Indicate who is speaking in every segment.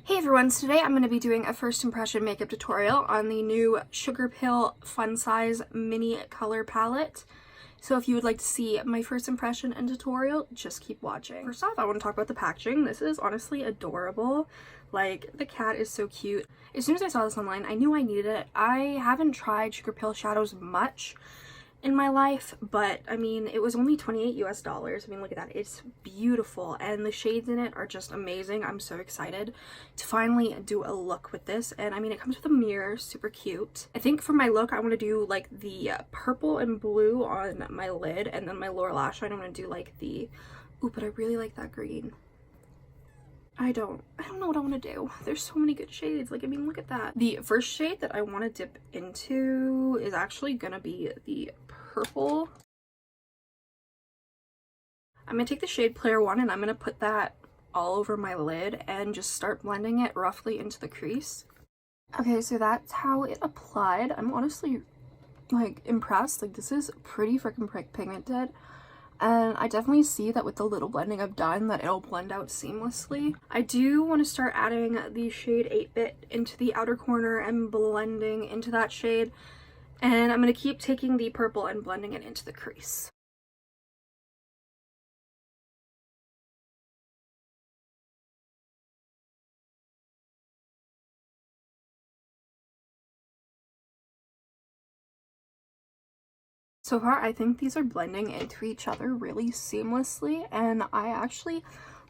Speaker 1: Hey everyone, so today I'm going to be doing a first impression makeup tutorial on the new Sugarpill Funsize mini color palette. So if you would like to see my first impression and tutorial, just keep watching. First off, I want to talk about the packaging. This is honestly adorable. Like, the cat is so cute. As soon as I saw this online, I knew I needed it. I haven't tried Sugarpill shadows much in my life, but I mean, it was only $28 US. I mean, look at that, it's beautiful, and the shades in it are just amazing. I'm so excited to finally do a look with this. And I mean, it comes with a mirror, super cute. I think for my look, I want to do like the purple and blue on my lid, and then my lower lash line I'm going to do like the, ooh, but I really like that green. I don't know what I want to do. There's so many good shades. Like, I mean, look at that. The first shade that I want to dip into is actually gonna be the purple. I'm gonna take the shade Player One and I'm gonna put that all over my lid and just start blending it roughly into the crease. Okay, so that's how it applied. I'm honestly like impressed. Like, this is pretty freaking pigmented. And I definitely see that with the little blending I've done that it'll blend out seamlessly. I do want to start adding the shade 8-Bit into the outer corner and blending into that shade. And I'm going to keep taking the purple and blending it into the crease. So far, I think these are blending into each other really seamlessly, and I actually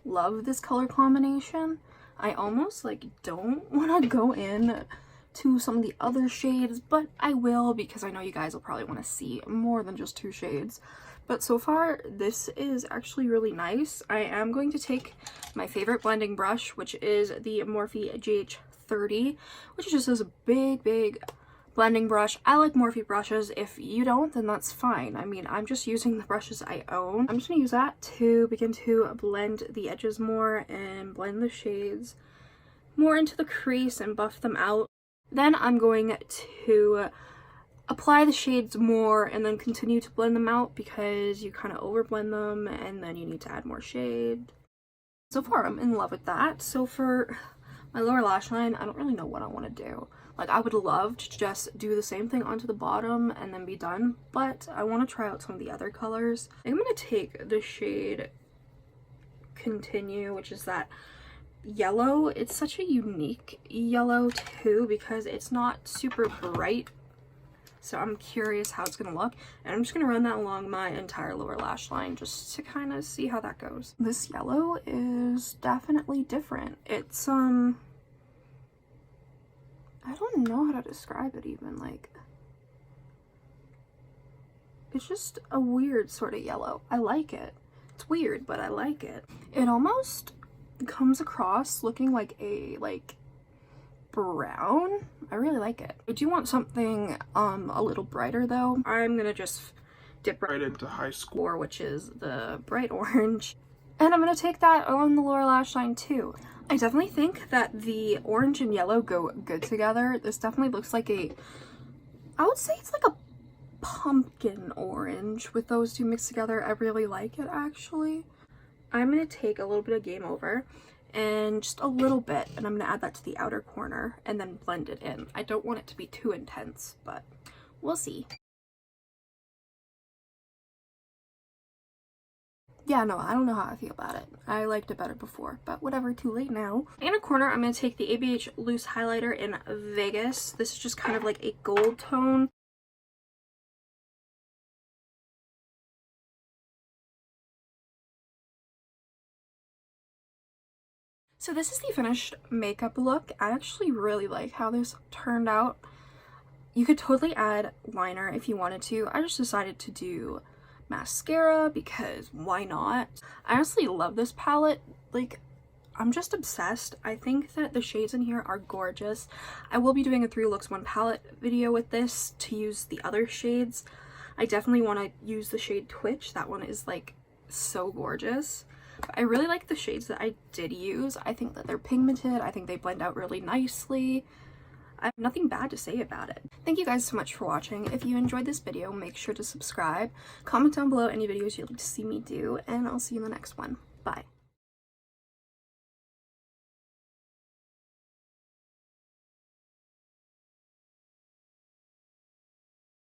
Speaker 1: love this color combination. I almost like don't want to go in to some of the other shades, but I will because I know you guys will probably want to see more than just two shades. But so far, this is actually really nice. I am going to take my favorite blending brush, which is the Morphe GH30, which is just this big blending brush. I like Morphe brushes. If you don't, then that's fine. I mean, I'm just using the brushes I own. I'm just gonna use that to begin to blend the edges more and blend the shades more into the crease and buff them out. Then I'm going to apply the shades more and then continue to blend them out because you kind of overblend them and then you need to add more shade. So far, I'm in love with that. So for my lower lash line, I don't really know what I want to do. Like, I would love to just do the same thing onto the bottom and then be done, but I want to try out some of the other colors. I'm going to take the shade Continue, which is that yellow. It's such a unique yellow too because it's not super bright. So I'm curious how it's going to look, and I'm just going to run that along my entire lower lash line just to kind of see how that goes. This yellow is definitely different. It's I don't know how to describe it even. Like, it's just a weird sort of yellow. I like it. It's weird, but I like it. It almost comes across looking like a brown. I really like it. I do want something a little brighter though. I'm gonna just dip right into high score, which is the bright orange. And I'm gonna take that on the lower lash line too. I definitely think that the orange and yellow go good together. This definitely looks like I would say it's like a pumpkin orange with those two mixed together. I really like it actually. I'm gonna take a little bit of Game Over and just a little bit, and I'm gonna add that to the outer corner and then blend it in. I don't want it to be too intense, but we'll see. Yeah, no, I don't know how I feel about it. I liked it better before, but whatever, too late now. Inner corner, I'm going to take the ABH Loose Highlighter in Vegas. This is just kind of like a gold tone. So this is the finished makeup look. I actually really like how this turned out. You could totally add liner if you wanted to. I just decided to do mascara because why not? I honestly love this palette. Like, I'm just obsessed. I think that the shades in here are gorgeous. I will be doing a 3 looks 1 palette video with this to use the other shades. I definitely want to use the shade Twitch. That one is like so gorgeous. But I really like the shades that I did use. I think that they're pigmented. I think they blend out really nicely. I have nothing bad to say about it. Thank you guys so much for watching. If you enjoyed this video, make sure to subscribe, comment down below any videos you'd like to see me do, and I'll see you in the next one. Bye.